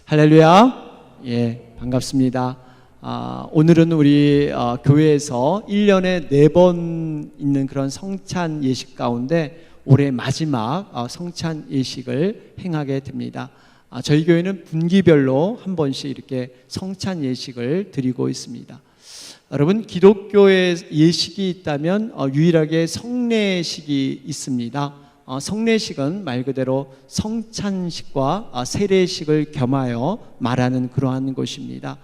할렐루야. 예, 반갑습니다. 오늘은 우리 교회에서 1년에 4번 있는 그런 성찬 예식 가운데 올해 마지막 성찬 예식을 행하게 됩니다. 저희 교회는 분기별로 한 번씩 이렇게 성찬 예식을 드리고 있습니다. 여러분, 기독교의 예식이 있다면 유일하게 성례식이 있습니다. 성례식은 말 그대로 성찬식과 세례식을 겸하여 말하는 그러한 것입니다.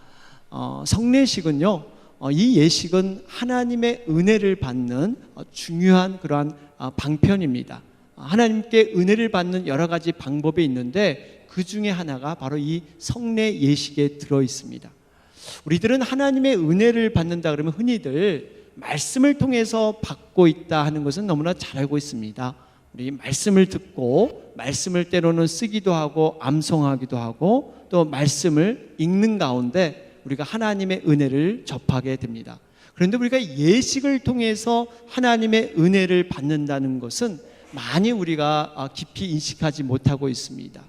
성례식은요, 이 예식은 하나님의 은혜를 받는 중요한 그러한 방편입니다. 하나님께 은혜를 받는 여러 가지 방법이 있는데 그 중에 하나가 바로 이 성례 예식에 들어 있습니다. 우리들은 하나님의 은혜를 받는다 그러면 흔히들 말씀을 통해서 받고 있다 하는 것은 너무나 잘 알고 있습니다. 우리 말씀을 듣고 말씀을 때로는 쓰기도 하고 암송하기도 하고 또 말씀을 읽는 가운데 우리가 하나님의 은혜를 접하게 됩니다. 그런데 우리가 예식을 통해서 하나님의 은혜를 받는다는 것은 많이 우리가 깊이 인식하지 못하고 있습니다.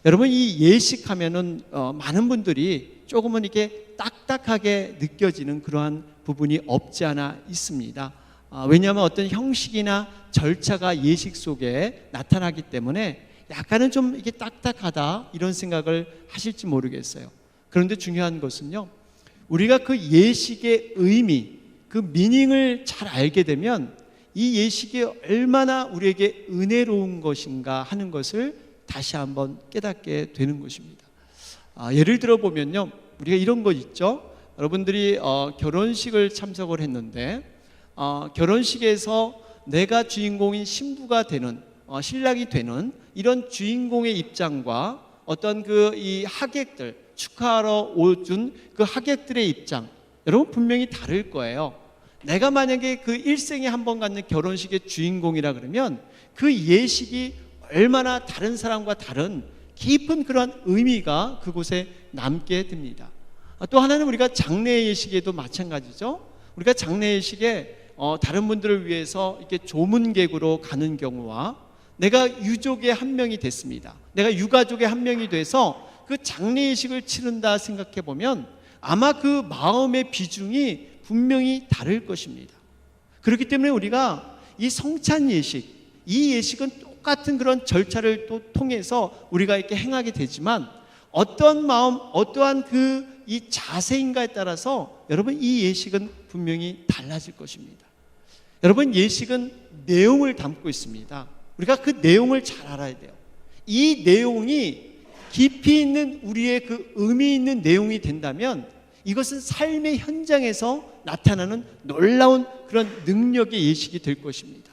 여러분, 이 예식하면은 많은 분들이 조금은 이렇게 딱딱하게 느껴지는 그러한 부분이 없지 않아 있습니다. 왜냐하면 어떤 형식이나 절차가 예식 속에 나타나기 때문에 약간은 좀 이게 딱딱하다 이런 생각을 하실지 모르겠어요. 그런데 중요한 것은요, 우리가 그 예식의 의미, 그 미닝을 잘 알게 되면 이 예식이 얼마나 우리에게 은혜로운 것인가 하는 것을 다시 한번 깨닫게 되는 것입니다. 예를 들어 보면요, 우리가 이런 거 있죠. 여러분들이 결혼식을 참석을 했는데 결혼식에서 내가 주인공인 신부가 되는 신랑이 되는 이런 주인공의 입장과 어떤 이 하객들 축하하러 오준 그 하객들의 입장, 여러분 분명히 다를 거예요. 내가 만약에 그 일생에 한 번 갖는 결혼식의 주인공이라 그러면 그 예식이 얼마나 다른 사람과 다른 깊은 그런 의미가 그곳에 남게 됩니다. 또 하나는 우리가 장례 예식에도 마찬가지죠. 우리가 장례 예식에 다른 분들을 위해서 이렇게 조문객으로 가는 경우와 내가 유족의 한 명이 됐습니다. 내가 유가족의 한 명이 돼서 그 장례 예식을 치른다 생각해 보면 아마 그 마음의 비중이 분명히 다를 것입니다. 그렇기 때문에 우리가 이 성찬 예식, 이 예식은 똑같은 그런 절차를 또 통해서 우리가 이렇게 행하게 되지만 어떤 마음, 어떠한 이 자세인가에 따라서 여러분 이 예식은 분명히 달라질 것입니다. 여러분, 예식은 내용을 담고 있습니다. 우리가 그 내용을 잘 알아야 돼요. 이 내용이 깊이 있는 우리의 그 의미 있는 내용이 된다면 이것은 삶의 현장에서 나타나는 놀라운 그런 능력의 예식이 될 것입니다.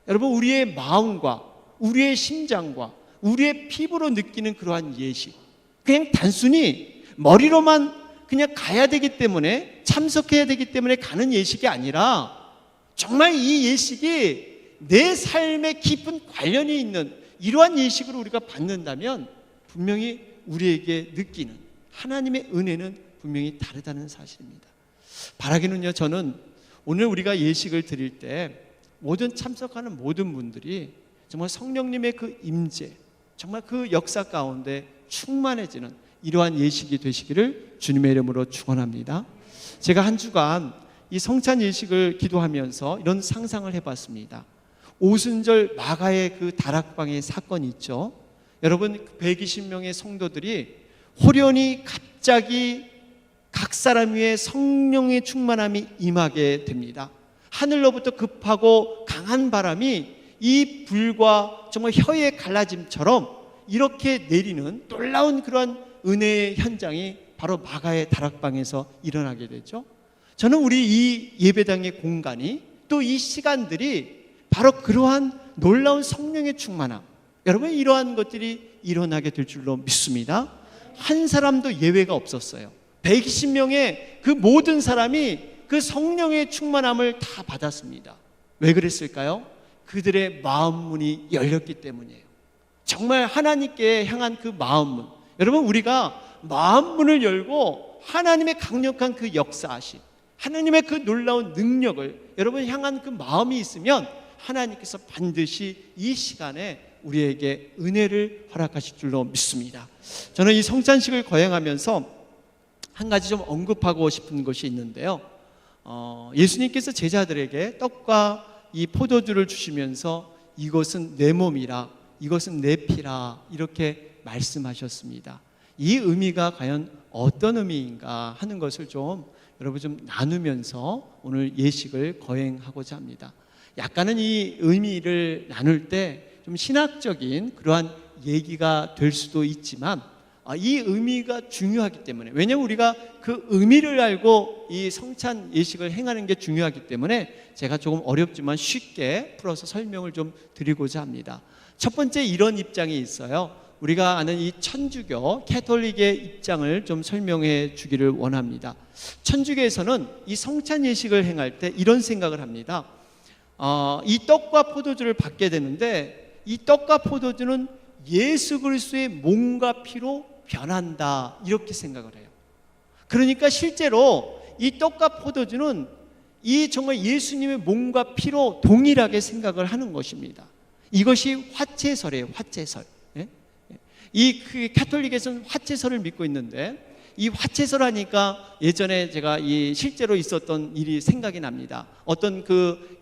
여러분, 우리의 마음과 우리의 심장과 우리의 피부로 느끼는 그러한 예식, 그냥 단순히 머리로만 그냥 가야 되기 때문에 참석해야 되기 때문에 가는 예식이 아니라 정말 이 예식이 내 삶에 깊은 관련이 있는 이러한 예식을 우리가 받는다면 분명히 우리에게 느끼는 하나님의 은혜는 분명히 다르다는 사실입니다. 바라기는요, 저는 오늘 우리가 예식을 드릴 때 모든 참석하는 모든 분들이 정말 성령님의 그 임재, 정말 그 역사 가운데 충만해지는 이러한 예식이 되시기를 주님의 이름으로 축원합니다. 제가 한 주간 이 성찬 예식을 기도하면서 이런 상상을 해봤습니다. 오순절 마가의 그 다락방의 사건이 있죠. 여러분, 120명의 성도들이 호련히 갑자기 각 사람 위에 성령의 충만함이 임하게 됩니다. 하늘로부터 급하고 강한 바람이 이 불과 정말 혀의 갈라짐처럼 이렇게 내리는 놀라운 그런 은혜의 현장이 바로 마가의 다락방에서 일어나게 되죠. 저는 우리 이 예배당의 공간이 또 이 시간들이 바로 그러한 놀라운 성령의 충만함, 여러분 이러한 것들이 일어나게 될 줄로 믿습니다. 한 사람도 예외가 없었어요. 120명의 그 모든 사람이 그 성령의 충만함을 다 받았습니다. 왜 그랬을까요? 그들의 마음문이 열렸기 때문이에요. 정말 하나님께 향한 그 마음문, 여러분 우리가 마음문을 열고 하나님의 강력한 그 역사하심, 하나님의 그 놀라운 능력을 여러분 향한 그 마음이 있으면 하나님께서 반드시 이 시간에 우리에게 은혜를 허락하실 줄로 믿습니다. 저는 이 성찬식을 거행하면서 한 가지 좀 언급하고 싶은 것이 있는데요. 예수님께서 제자들에게 떡과 이 포도주를 주시면서 이것은 내 몸이라, 이것은 내 피라 이렇게 말씀하셨습니다. 이 의미가 과연 어떤 의미인가 하는 것을 좀 여러분 좀 나누면서 오늘 예식을 거행하고자 합니다. 약간은 이 의미를 나눌 때 좀 신학적인 그러한 얘기가 될 수도 있지만 이 의미가 중요하기 때문에, 왜냐하면 우리가 그 의미를 알고 이 성찬 예식을 행하는 게 중요하기 때문에 제가 조금 어렵지만 쉽게 풀어서 설명을 좀 드리고자 합니다. 첫 번째 이런 입장이 있어요. 우리가 아는 이 천주교 캐톨릭의 입장을 좀 설명해 주기를 원합니다. 천주교에서는 이 성찬 예식을 행할 때 이런 생각을 합니다. 이 떡과 포도주를 받게 되는데 이 떡과 포도주는 예수 그리스도의 몸과 피로 변한다 이렇게 생각을 해요. 그러니까 실제로 이 떡과 포도주는 이 정말 예수님의 몸과 피로 동일하게 생각을 하는 것입니다. 이것이 화채설이에요. 화채설. 이 캐톨릭에서는 화채설을 믿고 있는데, 이 화채설 하니까 예전에 제가 이 실제로 있었던 일이 생각이 납니다. 어떤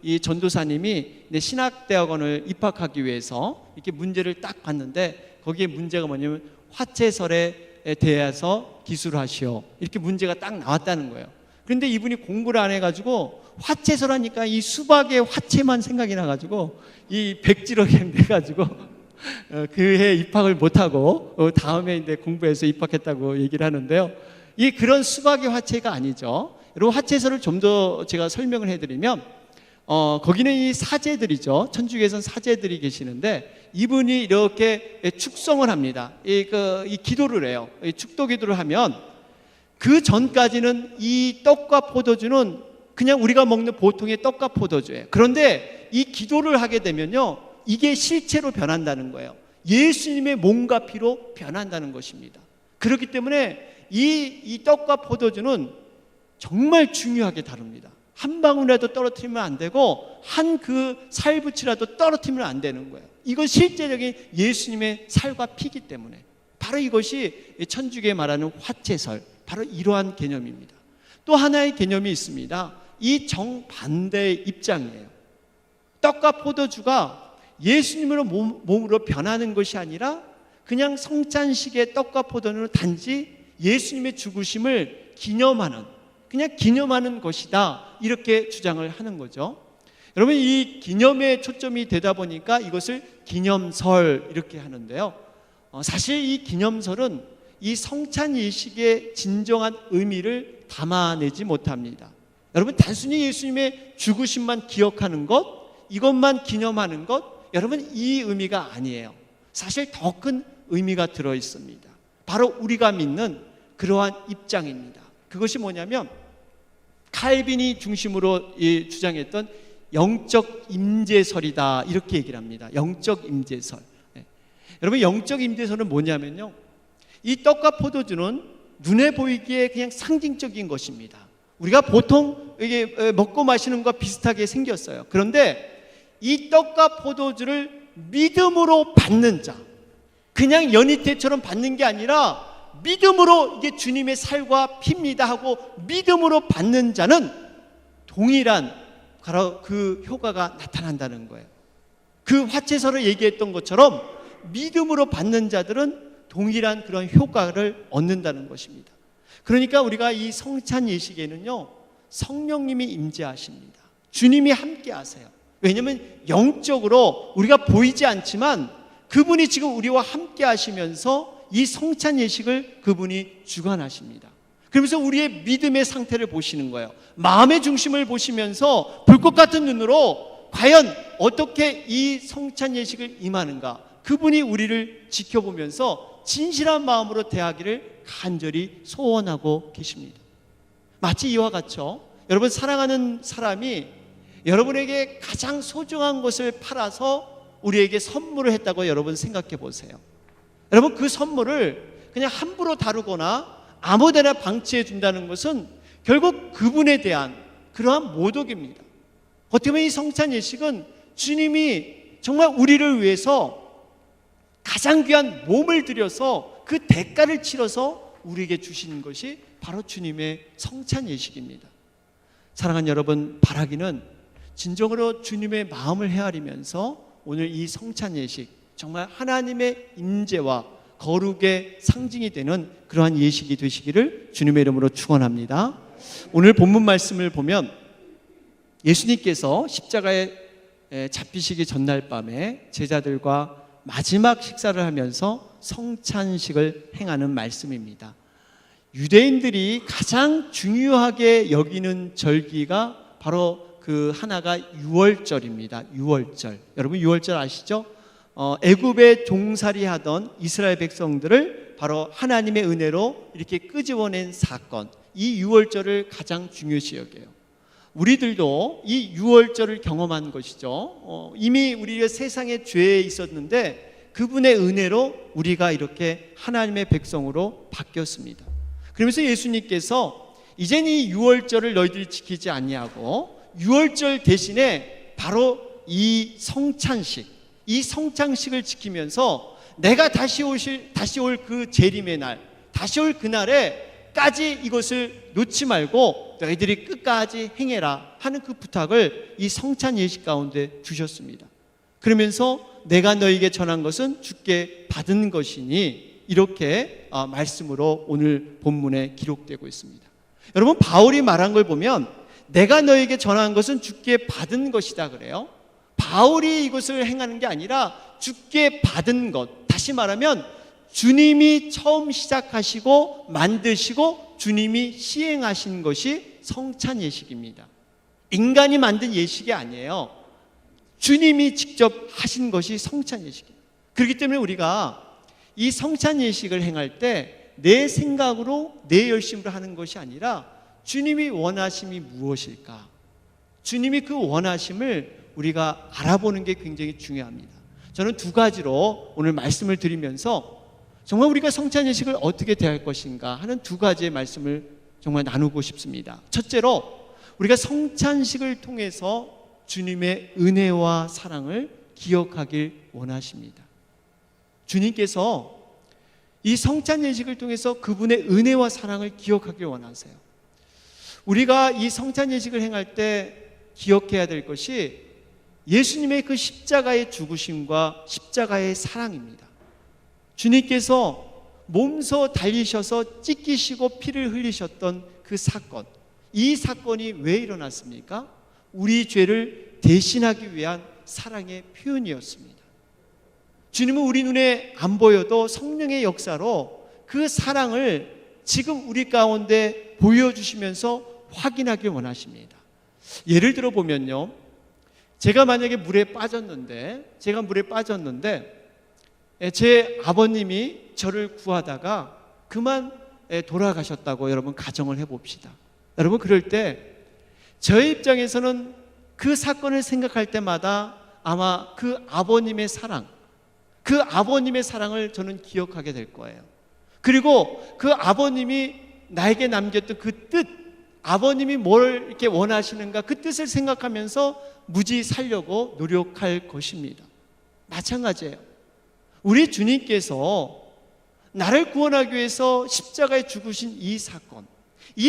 이 전도사님이 신학대학원을 입학하기 위해서 이렇게 문제를 딱 봤는데 거기에 문제가 뭐냐면 화채설에 대해서 기술하시오 이렇게 문제가 딱 나왔다는 거예요. 그런데 이분이 공부를 안 해가지고 화채설 하니까 이 수박의 화채만 생각이 나가지고 이 백지러기 돼가지고 그해 입학을 못하고 다음에 이제 공부해서 입학했다고 얘기를 하는데요. 이 그런 수박의 화채가 아니죠. 여러분 화채설을 좀 더 제가 설명을 해드리면 거기는 이 사제들이죠. 천주교에서는 사제들이 계시는데 이분이 이렇게 축성을 합니다. 이 기도를 해요. 이 축도 기도를 하면 그 전까지는 이 떡과 포도주는 그냥 우리가 먹는 보통의 떡과 포도주예요. 그런데 이 기도를 하게 되면요, 이게 실체로 변한다는 거예요. 예수님의 몸과 피로 변한다는 것입니다. 그렇기 때문에 이 떡과 포도주는 정말 중요하게 다룹니다. 한 방울이라도 떨어뜨리면 안 되고 한 그 살붙이라도 떨어뜨리면 안 되는 거예요. 이건 실제적인 예수님의 살과 피기 때문에 바로 이것이 천주교에 말하는 화채설, 바로 이러한 개념입니다. 또 하나의 개념이 있습니다. 이 정반대의 입장이에요. 떡과 포도주가 예수님으로 몸으로 변하는 것이 아니라 그냥 성찬식의 떡과 포도는 단지 예수님의 죽으심을 기념하는, 그냥 기념하는 것이다 이렇게 주장을 하는 거죠. 여러분 이 기념에 초점이 되다 보니까 이것을 기념설 이렇게 하는데요. 사실 이 기념설은 이 성찬 예식의 진정한 의미를 담아내지 못합니다. 여러분 단순히 예수님의 죽으심만 기억하는 것, 이것만 기념하는 것, 여러분 이 의미가 아니에요. 사실 더 큰 의미가 들어 있습니다. 바로 우리가 믿는 그러한 입장입니다. 그것이 뭐냐면 칼빈이 중심으로 주장했던 영적 임재설이다 이렇게 얘기를 합니다. 영적 임재설. 여러분 영적 임재설은 뭐냐면요, 이 떡과 포도주는 눈에 보이기에 그냥 상징적인 것입니다. 우리가 보통 이게 먹고 마시는 것과 비슷하게 생겼어요. 그런데 이 떡과 포도주를 믿음으로 받는 자, 그냥 연희태처럼 받는 게 아니라 믿음으로 이게 주님의 살과 피입니다 하고 믿음으로 받는 자는 동일한 바로 그 효과가 나타난다는 거예요. 그 화채설을 얘기했던 것처럼 믿음으로 받는 자들은 동일한 그런 효과를 얻는다는 것입니다. 그러니까 우리가 이 성찬 예식에는요, 성령님이 임재하십니다. 주님이 함께 하세요. 왜냐하면 영적으로 우리가 보이지 않지만 그분이 지금 우리와 함께 하시면서 이 성찬 예식을 그분이 주관하십니다. 그러면서 우리의 믿음의 상태를 보시는 거예요. 마음의 중심을 보시면서 불꽃 같은 눈으로 과연 어떻게 이 성찬 예식을 임하는가, 그분이 우리를 지켜보면서 진실한 마음으로 대하기를 간절히 소원하고 계십니다. 마치 이와 같죠. 여러분 사랑하는 사람이 여러분에게 가장 소중한 것을 팔아서 우리에게 선물을 했다고 여러분 생각해 보세요. 여러분 그 선물을 그냥 함부로 다루거나 아무데나 방치해 준다는 것은 결국 그분에 대한 그러한 모독입니다. 어떻게 보면 이 성찬 예식은 주님이 정말 우리를 위해서 가장 귀한 몸을 들여서 그 대가를 치러서 우리에게 주시는 것이 바로 주님의 성찬 예식입니다. 사랑하는 여러분, 바라기는 진정으로 주님의 마음을 헤아리면서 오늘 이 성찬 예식, 정말 하나님의 임재와 거룩의 상징이 되는 그러한 예식이 되시기를 주님의 이름으로 축원합니다. 오늘 본문 말씀을 보면 예수님께서 십자가에 잡히시기 전날 밤에 제자들과 마지막 식사를 하면서 성찬식을 행하는 말씀입니다. 유대인들이 가장 중요하게 여기는 절기가 바로 그 하나가 유월절입니다. 유월절. 여러분 유월절 아시죠? 애굽에 종살이하던 이스라엘 백성들을 바로 하나님의 은혜로 이렇게 끄집어낸 사건, 이 유월절을 가장 중요시 여겨요. 우리들도 이 유월절을 경험한 것이죠. 이미 우리가 세상에 죄에 있었는데 그분의 은혜로 우리가 이렇게 하나님의 백성으로 바뀌었습니다. 그러면서 예수님께서 이젠 이 유월절을 너희들이 지키지 아니하고 유월절 대신에 바로 이 성찬식, 이 성찬식을 지키면서 내가 다시 올 그 재림의 날, 다시 올 그날에까지 이것을 놓지 말고 너희들이 끝까지 행해라 하는 그 부탁을 이 성찬 예식 가운데 주셨습니다. 그러면서 내가 너희에게 전한 것은 주께 받은 것이니 이렇게 말씀으로 오늘 본문에 기록되고 있습니다. 여러분, 바울이 말한 걸 보면 내가 너희에게 전한 것은 주께 받은 것이다 그래요. 바울이 이것을 행하는 게 아니라 주께 받은 것, 다시 말하면 주님이 처음 시작하시고 만드시고 주님이 시행하신 것이 성찬 예식입니다. 인간이 만든 예식이 아니에요. 주님이 직접 하신 것이 성찬 예식이에요. 그렇기 때문에 우리가 이 성찬 예식을 행할 때 내 생각으로 내 열심으로 하는 것이 아니라 주님이 원하심이 무엇일까? 주님이 그 원하심을 우리가 알아보는 게 굉장히 중요합니다. 저는 두 가지로 오늘 말씀을 드리면서 정말 우리가 성찬 예식을 어떻게 대할 것인가 하는 두 가지의 말씀을 정말 나누고 싶습니다. 첫째로 우리가 성찬식을 통해서 주님의 은혜와 사랑을 기억하길 원하십니다. 주님께서 이 성찬 예식을 통해서 그분의 은혜와 사랑을 기억하길 원하세요. 우리가 이 성찬 예식을 행할 때 기억해야 될 것이 예수님의 그 십자가의 죽으심과 십자가의 사랑입니다. 주님께서 몸소 달리셔서 찢기시고 피를 흘리셨던 그 사건, 이 사건이 왜 일어났습니까? 우리 죄를 대신하기 위한 사랑의 표현이었습니다. 주님은 우리 눈에 안 보여도 성령의 역사로 그 사랑을 지금 우리 가운데 보여주시면서 확인하길 원하십니다. 예를 들어 보면요, 제가 만약에 물에 빠졌는데 제 아버님이 저를 구하다가 그만 돌아가셨다고 여러분 가정을 해봅시다. 여러분, 그럴 때 저의 입장에서는 그 사건을 생각할 때마다 아마 그 아버님의 사랑을 저는 기억하게 될 거예요. 그리고 그 아버님이 나에게 남겼던 그 뜻, 아버님이 뭘 이렇게 원하시는가, 그 뜻을 생각하면서 무지 살려고 노력할 것입니다. 마찬가지예요. 우리 주님께서 나를 구원하기 위해서 십자가에 죽으신 이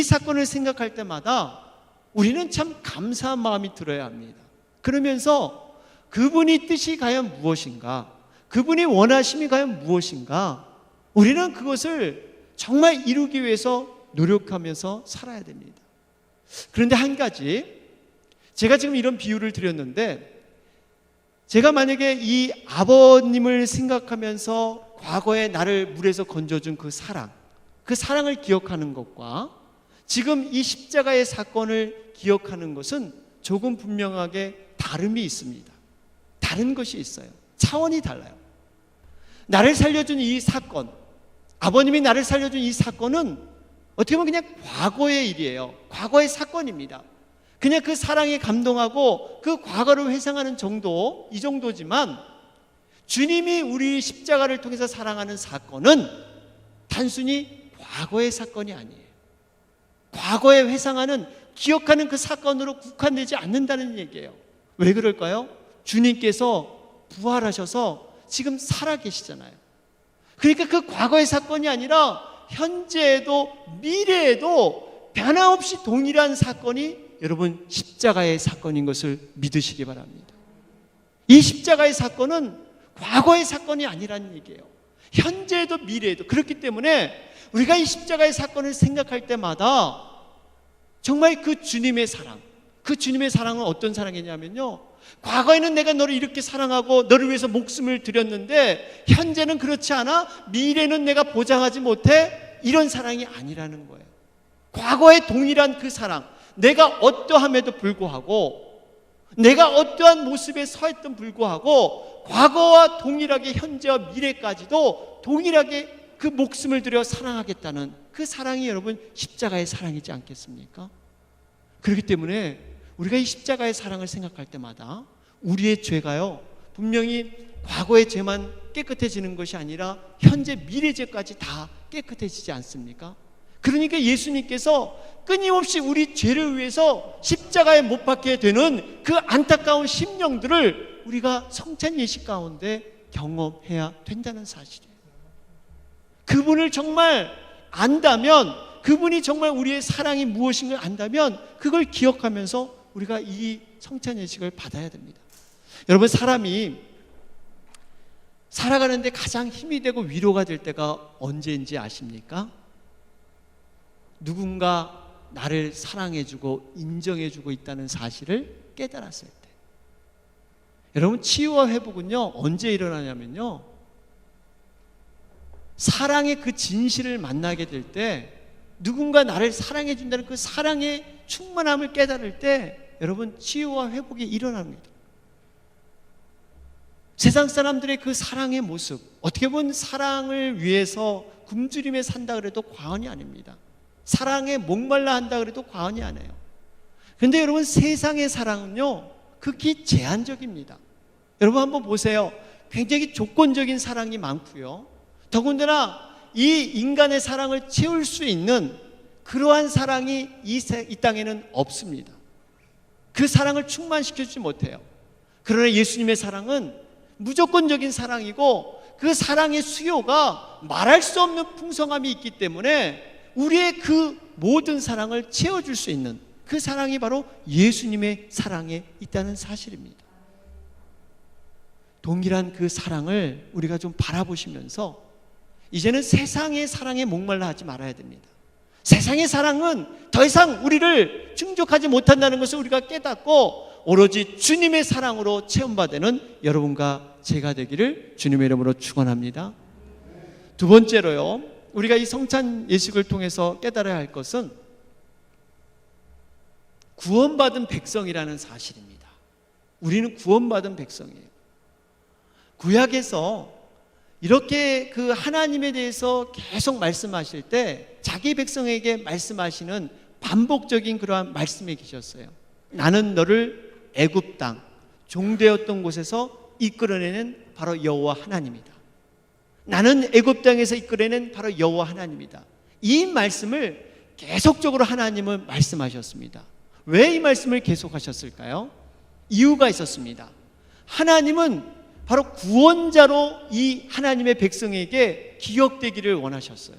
사건을 생각할 때마다 우리는 참 감사한 마음이 들어야 합니다. 그러면서 그분이 뜻이 과연 무엇인가, 그분이 원하심이 과연 무엇인가, 우리는 그것을 정말 이루기 위해서 노력하면서 살아야 됩니다. 그런데 한 가지, 제가 지금 이런 비유를 드렸는데, 제가 만약에 이 아버님을 생각하면서 과거에 나를 물에서 건져준 그 사랑을 기억하는 것과 지금 이 십자가의 사건을 기억하는 것은 조금 분명하게 다름이 있습니다. 다른 것이 있어요. 차원이 달라요. 나를 살려준 이 사건, 아버님이 나를 살려준 이 사건은 어떻게 보면 그냥 과거의 일이에요. 과거의 사건입니다. 그냥 그 사랑에 감동하고 그 과거를 회상하는 정도, 이 정도지만 주님이 우리 십자가를 통해서 사랑하는 사건은 단순히 과거의 사건이 아니에요. 과거에 회상하는, 기억하는 그 사건으로 국한되지 않는다는 얘기예요. 왜 그럴까요? 주님께서 부활하셔서 지금 살아계시잖아요. 그러니까 그 과거의 사건이 아니라 현재에도 미래에도 변함없이 동일한 사건이 여러분 십자가의 사건인 것을 믿으시기 바랍니다. 이 십자가의 사건은 과거의 사건이 아니라는 얘기예요. 현재에도 미래에도. 그렇기 때문에 우리가 이 십자가의 사건을 생각할 때마다 정말 그 주님의 사랑, 그 주님의 사랑은 어떤 사랑이냐면요, 과거에는 내가 너를 이렇게 사랑하고 너를 위해서 목숨을 드렸는데 현재는 그렇지 않아, 미래는 내가 보장하지 못해, 이런 사랑이 아니라는 거예요. 과거의 동일한 그 사랑, 내가 어떠함에도 불구하고, 내가 어떠한 모습에 서했던 불구하고 과거와 동일하게 현재와 미래까지도 동일하게 그 목숨을 들여 사랑하겠다는 그 사랑이 여러분 십자가의 사랑이지 않겠습니까? 그렇기 때문에 우리가 이 십자가의 사랑을 생각할 때마다 우리의 죄가요, 분명히 과거의 죄만 깨끗해지는 것이 아니라 현재 미래 죄까지 다 깨끗해지지 않습니까? 그러니까 예수님께서 끊임없이 우리 죄를 위해서 십자가에 못 박게 되는 그 안타까운 심령들을 우리가 성찬 예식 가운데 경험해야 된다는 사실이에요. 그분을 정말 안다면, 그분이 정말 우리의 사랑이 무엇인가 안다면 그걸 기억하면서 우리가 이 성찬 예식을 받아야 됩니다. 여러분, 사람이 살아가는데 가장 힘이 되고 위로가 될 때가 언제인지 아십니까? 누군가 나를 사랑해주고 인정해주고 있다는 사실을 깨달았을 때. 여러분, 치유와 회복은요 언제 일어나냐면요, 사랑의 그 진실을 만나게 될 때, 누군가 나를 사랑해준다는 그 사랑의 충만함을 깨달을 때 여러분 치유와 회복이 일어납니다. 세상 사람들의 그 사랑의 모습, 어떻게 보면 사랑을 위해서 굶주림에 산다 그래도 과언이 아닙니다. 사랑에 목말라 한다 그래도 과언이 아니에요. 그런데 여러분, 세상의 사랑은요 극히 제한적입니다. 여러분 한번 보세요. 굉장히 조건적인 사랑이 많고요, 더군다나 이 인간의 사랑을 채울 수 있는 그러한 사랑이 이 땅에는 없습니다. 그 사랑을 충만시켜주지 못해요. 그러나 예수님의 사랑은 무조건적인 사랑이고, 그 사랑의 수요가 말할 수 없는 풍성함이 있기 때문에 우리의 그 모든 사랑을 채워줄 수 있는 그 사랑이 바로 예수님의 사랑에 있다는 사실입니다. 동일한 그 사랑을 우리가 좀 바라보시면서 이제는 세상의 사랑에 목말라 하지 말아야 됩니다. 세상의 사랑은 더 이상 우리를 충족하지 못한다는 것을 우리가 깨닫고 오로지 주님의 사랑으로 체험받는 여러분과 제가 되기를 주님의 이름으로 축원합니다. 두 번째로요, 우리가 이 성찬 예식을 통해서 깨달아야 할 것은 구원받은 백성이라는 사실입니다. 우리는 구원받은 백성이에요. 구약에서 이렇게 그 하나님에 대해서 계속 말씀하실 때 자기 백성에게 말씀하시는 반복적인 그러한 말씀이 계셨어요. 나는 너를 애굽 땅 종되었던 곳에서 이끌어내는 바로 여호와 하나님이다. 나는 애굽 땅에서 이끌어낸 바로 여호와 하나님이다. 이 말씀을 계속적으로 하나님은 말씀하셨습니다. 왜 이 말씀을 계속하셨을까요? 이유가 있었습니다. 하나님은 바로 구원자로 이 하나님의 백성에게 기억되기를 원하셨어요.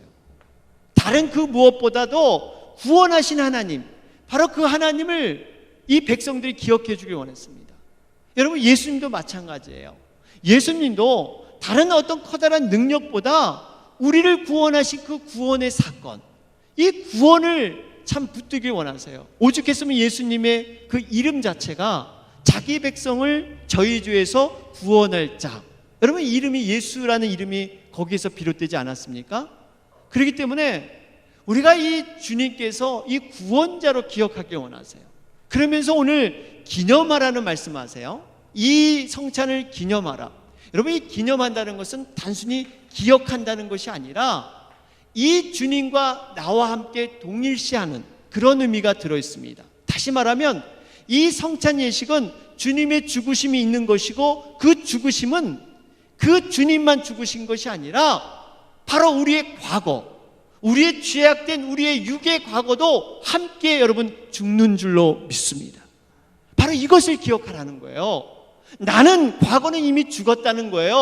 다른 그 무엇보다도 구원하신 하나님, 바로 그 하나님을 이 백성들이 기억해 주길 원했습니다. 여러분, 예수님도 마찬가지예요. 예수님도 다른 어떤 커다란 능력보다 우리를 구원하신 그 구원의 사건, 이 구원을 참 붙들길 원하세요. 오죽했으면 예수님의 그 이름 자체가 자기 백성을 저희 죄에서 구원할 자, 여러분 이름이 예수라는 이름이 거기에서 비롯되지 않았습니까? 그렇기 때문에 우리가 이 주님께서 이 구원자로 기억하길 원하세요. 그러면서 오늘 기념하라는 말씀하세요. 이 성찬을 기념하라. 여러분, 이 기념한다는 것은 단순히 기억한다는 것이 아니라 이 주님과 나와 함께 동일시하는 그런 의미가 들어있습니다. 다시 말하면 이 성찬 예식은 주님의 죽으심이 있는 것이고, 그 죽으심은 그 주님만 죽으신 것이 아니라 바로 우리의 과거, 우리의 죄악된 우리의 육의 과거도 함께 여러분 죽는 줄로 믿습니다. 바로 이것을 기억하라는 거예요. 나는 과거는 이미 죽었다는 거예요.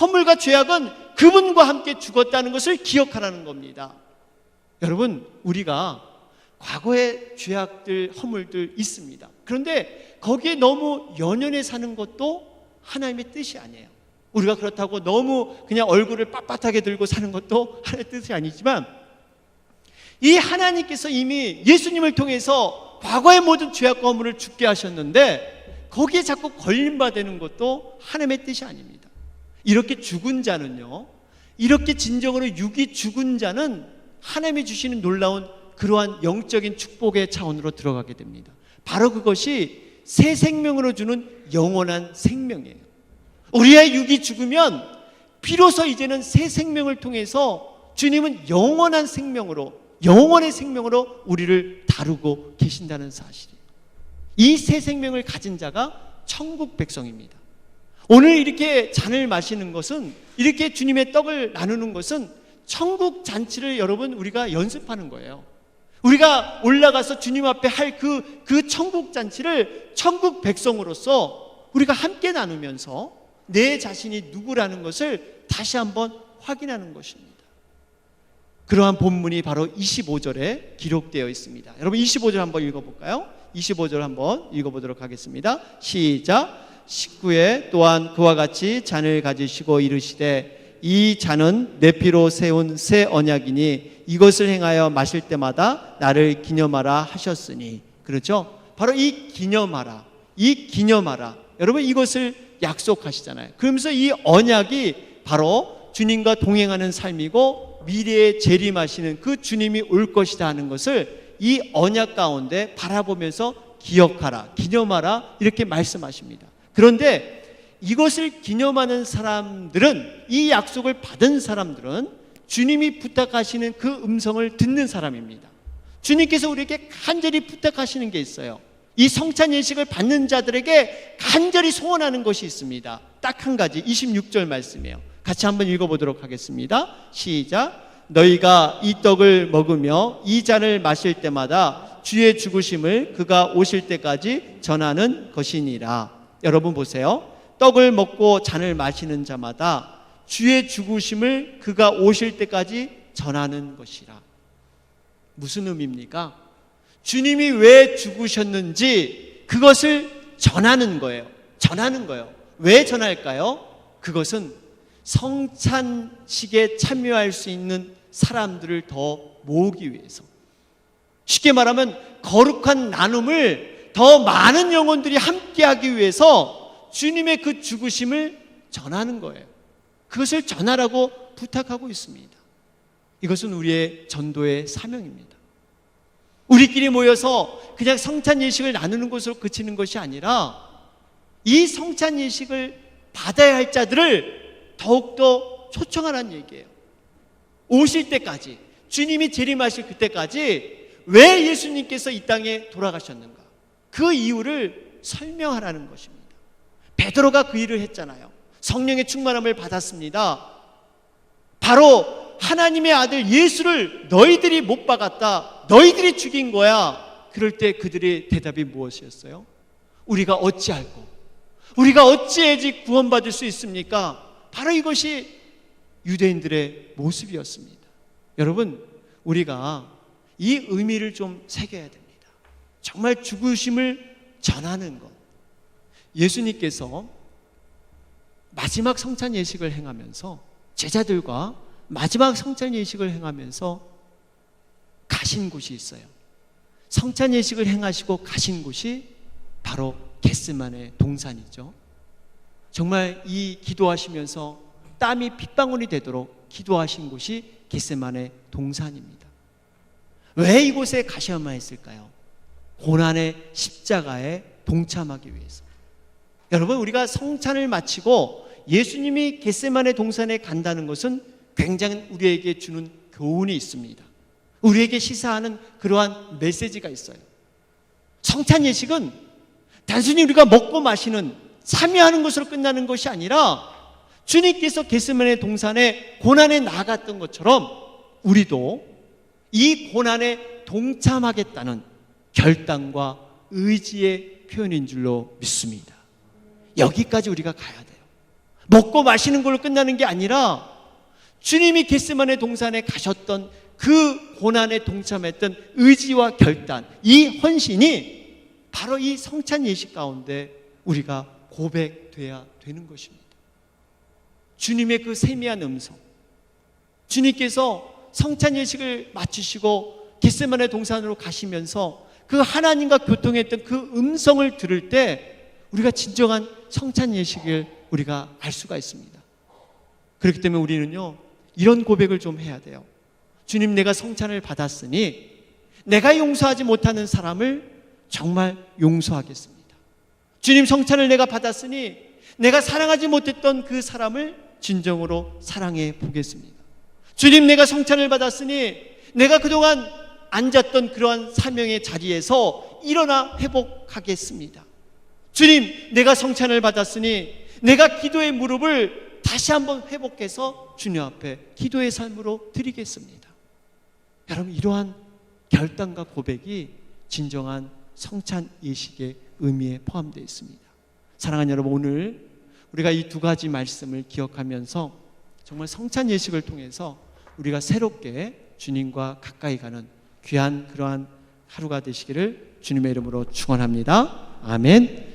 허물과 죄악은 그분과 함께 죽었다는 것을 기억하라는 겁니다. 여러분, 우리가 과거의 죄악들, 허물들 있습니다. 그런데 거기에 너무 연연해 사는 것도 하나님의 뜻이 아니에요. 우리가 그렇다고 너무 그냥 얼굴을 빳빳하게 들고 사는 것도 하나님의 뜻이 아니지만, 이 하나님께서 이미 예수님을 통해서 과거의 모든 죄악과 허물을 죽게 하셨는데 거기에 자꾸 걸림받는 것도 하나님의 뜻이 아닙니다. 이렇게 죽은 자는요, 이렇게 진정으로 육이 죽은 자는 하나님이 주시는 놀라운 그러한 영적인 축복의 차원으로 들어가게 됩니다. 바로 그것이 새 생명으로 주는 영원한 생명이에요. 우리의 육이 죽으면 비로소 이제는 새 생명을 통해서 주님은 영원한 생명으로, 영원의 생명으로 우리를 다루고 계신다는 사실이에요. 이 새 생명을 가진 자가 천국 백성입니다. 오늘 이렇게 잔을 마시는 것은, 이렇게 주님의 떡을 나누는 것은 천국 잔치를 여러분 우리가 연습하는 거예요. 우리가 올라가서 주님 앞에 할 그 천국 잔치를 천국 백성으로서 우리가 함께 나누면서 내 자신이 누구라는 것을 다시 한번 확인하는 것입니다. 그러한 본문이 바로 25절에 기록되어 있습니다. 여러분 25절 한번 읽어볼까요? 25절 한번 읽어보도록 하겠습니다. 시작. 19에 또한 그와 같이 잔을 가지시고 이르시되 이 잔은 내 피로 세운 새 언약이니 이것을 행하여 마실 때마다 나를 기념하라 하셨으니. 그렇죠? 바로 이 기념하라, 이 기념하라, 여러분 이것을 약속하시잖아요. 그러면서 이 언약이 바로 주님과 동행하는 삶이고 미래에 재림하시는 그 주님이 올 것이다 하는 것을 이 언약 가운데 바라보면서 기억하라, 기념하라 이렇게 말씀하십니다. 그런데 이것을 기념하는 사람들은, 이 약속을 받은 사람들은 주님이 부탁하시는 그 음성을 듣는 사람입니다. 주님께서 우리에게 간절히 부탁하시는 게 있어요. 이 성찬 예식을 받는 자들에게 간절히 소원하는 것이 있습니다. 딱 한 가지, 26절 말씀이에요. 같이 한번 읽어보도록 하겠습니다. 시작. 너희가 이 떡을 먹으며 이 잔을 마실 때마다 주의 죽으심을 그가 오실 때까지 전하는 것이니라. 여러분 보세요. 떡을 먹고 잔을 마시는 자마다 주의 죽으심을 그가 오실 때까지 전하는 것이라. 무슨 의미입니까? 주님이 왜 죽으셨는지 그것을 전하는 거예요. 전하는 거예요. 왜 전할까요? 그것은 성찬식에 참여할 수 있는 사람들을 더 모으기 위해서, 쉽게 말하면 거룩한 나눔을 더 많은 영혼들이 함께하기 위해서 주님의 그 죽으심을 전하는 거예요. 그것을 전하라고 부탁하고 있습니다. 이것은 우리의 전도의 사명입니다. 우리끼리 모여서 그냥 성찬 예식을 나누는 것으로 그치는 것이 아니라 이 성찬 예식을 받아야 할 자들을 더욱더 초청하라는 얘기예요. 오실 때까지, 주님이 재림하실 그때까지 왜 예수님께서 이 땅에 돌아가셨는가, 그 이유를 설명하라는 것입니다. 베드로가 그 일을 했잖아요. 성령의 충만함을 받았습니다. 바로 하나님의 아들 예수를 너희들이 못 박았다, 너희들이 죽인 거야. 그럴 때 그들의 대답이 무엇이었어요? 우리가 어찌할꼬, 우리가 어찌해야지 구원받을 수 있습니까? 바로 이것이 유대인들의 모습이었습니다. 여러분, 우리가 이 의미를 좀 새겨야 됩니다. 정말 죽으심을 전하는 것. 예수님께서 마지막 성찬 예식을 행하면서, 제자들과 마지막 성찬 예식을 행하면서 가신 곳이 있어요. 성찬 예식을 행하시고 가신 곳이 바로 겟세마네 동산이죠. 정말 이 기도하시면서 땀이 핏방울이 되도록 기도하신 곳이 겟세마네 동산입니다. 왜 이곳에 가셔야만 했을까요? 고난의 십자가에 동참하기 위해서. 여러분, 우리가 성찬을 마치고 예수님이 겟세마네 동산에 간다는 것은 굉장히 우리에게 주는 교훈이 있습니다. 우리에게 시사하는 그러한 메시지가 있어요. 성찬 예식은 단순히 우리가 먹고 마시는, 참여하는 것으로 끝나는 것이 아니라 주님께서 겟세마네 동산에 고난에 나아갔던 것처럼 우리도 이 고난에 동참하겠다는 결단과 의지의 표현인 줄로 믿습니다. 여기까지 우리가 가야 돼요. 먹고 마시는 걸로 끝나는 게 아니라 주님이 겟세마네 동산에 가셨던 그 고난에 동참했던 의지와 결단, 이 헌신이 바로 이 성찬 예식 가운데 우리가 고백돼야 되는 것입니다. 주님의 그 세미한 음성, 주님께서 성찬 예식을 마치시고 겟세마네 동산으로 가시면서 그 하나님과 교통했던 그 음성을 들을 때 우리가 진정한 성찬 예식을 우리가 알 수가 있습니다. 그렇기 때문에 우리는요, 이런 고백을 좀 해야 돼요. 주님, 내가 성찬을 받았으니 내가 용서하지 못하는 사람을 정말 용서하겠습니다. 주님, 성찬을 내가 받았으니 내가 사랑하지 못했던 그 사람을 진정으로 사랑해 보겠습니다. 주님, 내가 성찬을 받았으니 내가 그동안 앉았던 그러한 사명의 자리에서 일어나 회복하겠습니다. 주님, 내가 성찬을 받았으니 내가 기도의 무릎을 다시 한번 회복해서 주님 앞에 기도의 삶으로 드리겠습니다. 여러분, 이러한 결단과 고백이 진정한 성찬 예식의 의미에 포함되어 있습니다. 사랑하는 여러분, 오늘 우리가 이 두 가지 말씀을 기억하면서 정말 성찬 예식을 통해서 우리가 새롭게 주님과 가까이 가는 귀한 그러한 하루가 되시기를 주님의 이름으로 축원합니다. 아멘.